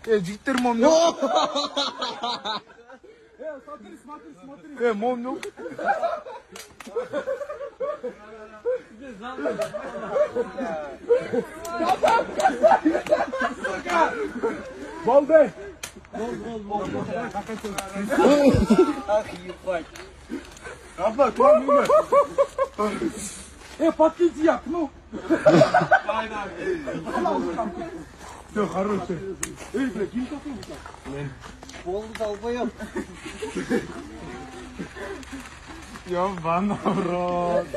Жигиттер мом yok. Смотри. Мом yok. Болды. Ах, ебать. Абла, твой номер. Подкиньте я, ну. Все, хороший. Бля, кинь какой-нибудь. Полный долбоёб. Ёбаный в рот.